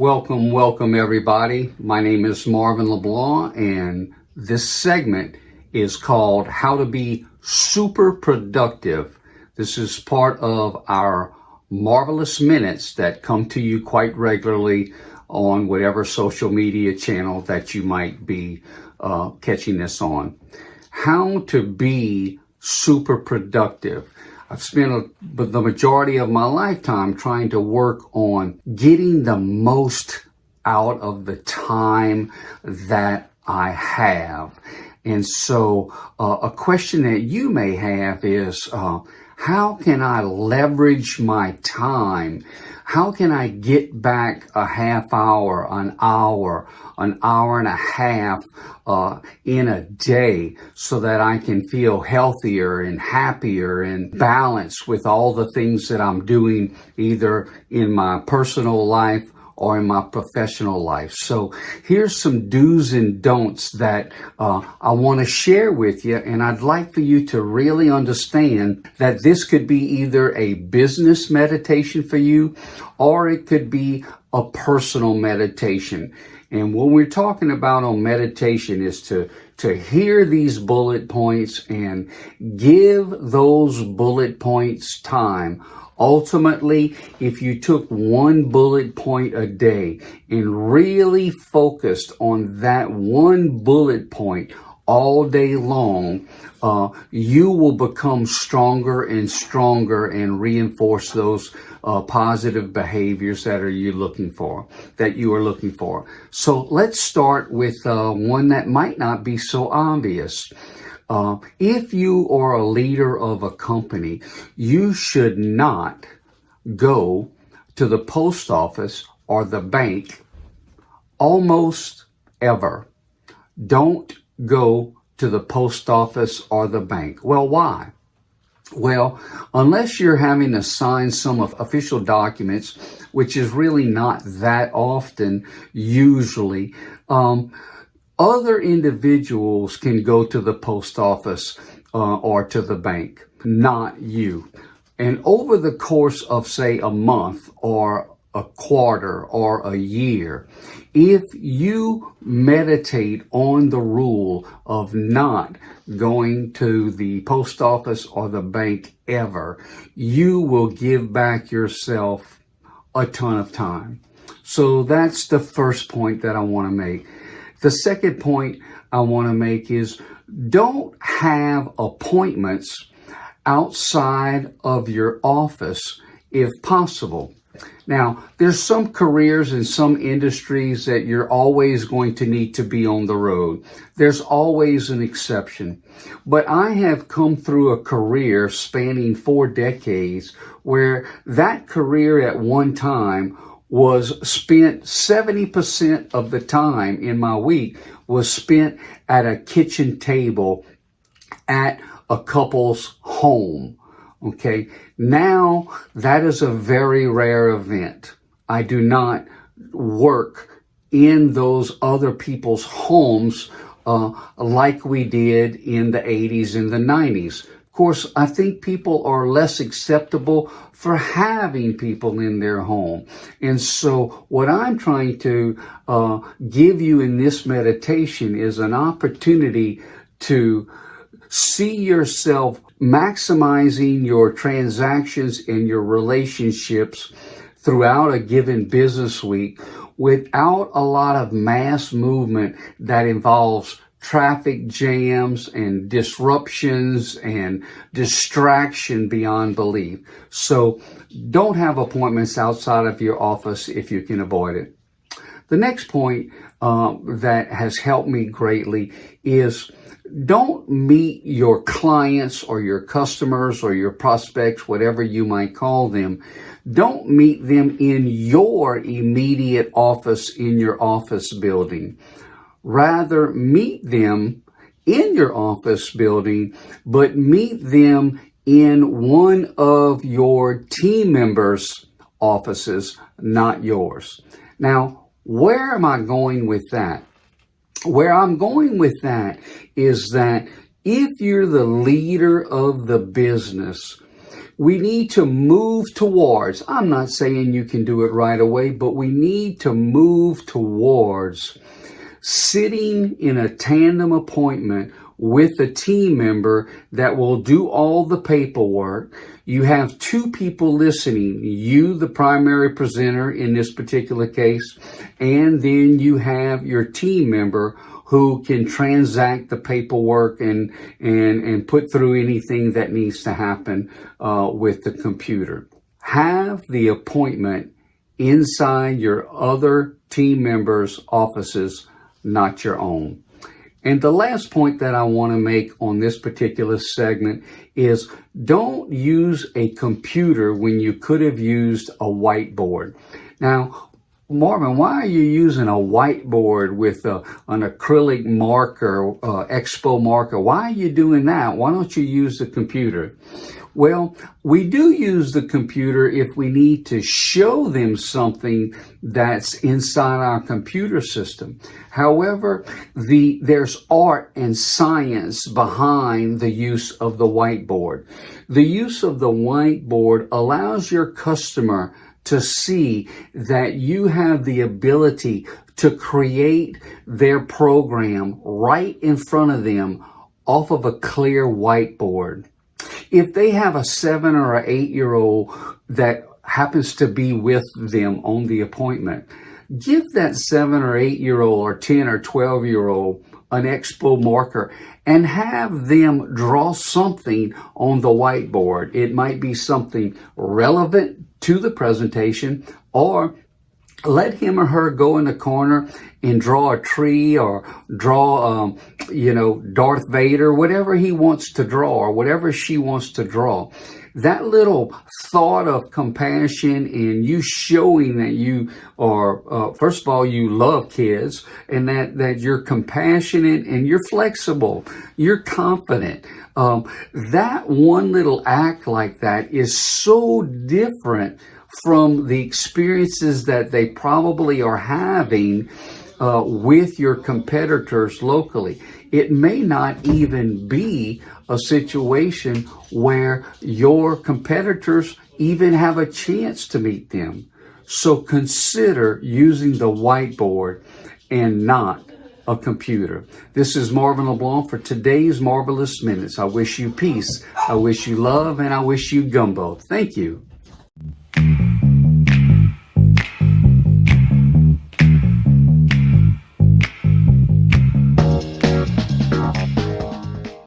Welcome everybody. My name is Marvin LeBlanc, and this segment is called How to Be Super Productive. This is part of our Marvelous Minutes that come to you quite regularly on whatever social media channel that you might be catching this on. How to be super productive. I've spent the majority of my lifetime trying to work on getting the most out of the time that I have. And so a question that you may have is, how can I leverage my time? How can I get back a half hour, an hour and a half in a day so that I can feel healthier and happier and balanced with all the things that I'm doing either in my personal life or in my professional life? So here's some do's and don'ts that I want to share with you, and I'd like for you to really understand that this could be either a business meditation for you or it could be a personal meditation. And what we're talking about on meditation is to hear these bullet points and give those bullet points time. Ultimately, if you took one bullet point a day and really focused on that one bullet point all day long, you will become stronger and stronger and reinforce those positive behaviors that you are looking for. So let's start with one that might not be so obvious. If you are a leader of a company, you should not go to the post office or the bank almost ever. Don't go to the post office or the bank. Well, why? Well, unless you're having to sign some of official documents, which is really not that often usually, other individuals can go to the post office or to the bank, not you. And over the course of, say, a month or a quarter or a year, if you meditate on the rule of not going to the post office or the bank ever, you will give back yourself a ton of time. So that's the first point that I want to make. The second point I want to make is don't have appointments outside of your office if possible. Now, there's some careers and some industries that you're always going to need to be on the road. There's always an exception. But I have come through a career spanning 4 decades where that career at one time was spent 70% of the time in my week was spent at a kitchen table at a couple's home. Okay. Now that is a very rare event. I do not work in those other people's homes like we did in the 80s and the 90s. Of course, I think people are less acceptable for having people in their home. And so what I'm trying to give you in this meditation is an opportunity to see yourself maximizing your transactions and your relationships throughout a given business week without a lot of mass movement that involves traffic jams and disruptions and distraction beyond belief. So don't have appointments outside of your office if you can avoid it. The next point that has helped me greatly is don't meet your clients or your customers or your prospects, whatever you might call them. Don't meet them in your immediate office in your office building. Rather, meet them in your office building, but meet them in one of your team members' offices, not yours. Now, where am I going with that? Where I'm going with that is that if you're the leader of the business, we need to move towards, I'm not saying you can do it right away, but we need to move towards sitting in a tandem appointment with a team member that will do all the paperwork. You have two people listening, you, the primary presenter in this particular case, and then you have your team member who can transact the paperwork and put through anything that needs to happen with the computer. Have the appointment inside your other team members' offices, not your own. And the last point that I want to make on this particular segment is don't use a computer when you could have used a whiteboard. Now, Marvin, why are you using a whiteboard with an acrylic marker, Expo marker? Why are you doing that? Why don't you use the computer? Well, we do use the computer if we need to show them something that's inside our computer system. However, there's art and science behind the use of the whiteboard. The use of the whiteboard allows your customer to see that you have the ability to create their program right in front of them off of a clear whiteboard. If they have a 7 or an 8-year-old that happens to be with them on the appointment, give that 7 or 8-year-old or 10 or 12-year-old an Expo marker and have them draw something on the whiteboard. It might be something relevant to the presentation, or let him or her go in the corner and draw a tree or draw, Darth Vader, whatever he wants to draw or whatever she wants to draw. That little thought of compassion and you showing that you are, first of all, you love kids and that you're compassionate and you're flexible, you're confident. That one little act like that is so different from the experiences that they probably are having with your competitors locally. It may not even be a situation where your competitors even have a chance to meet them. So consider using the whiteboard and not a computer. This is Marvin LeBlanc for today's Marvelous Minutes. I wish you peace, I wish you love, and I wish you gumbo. Thank you.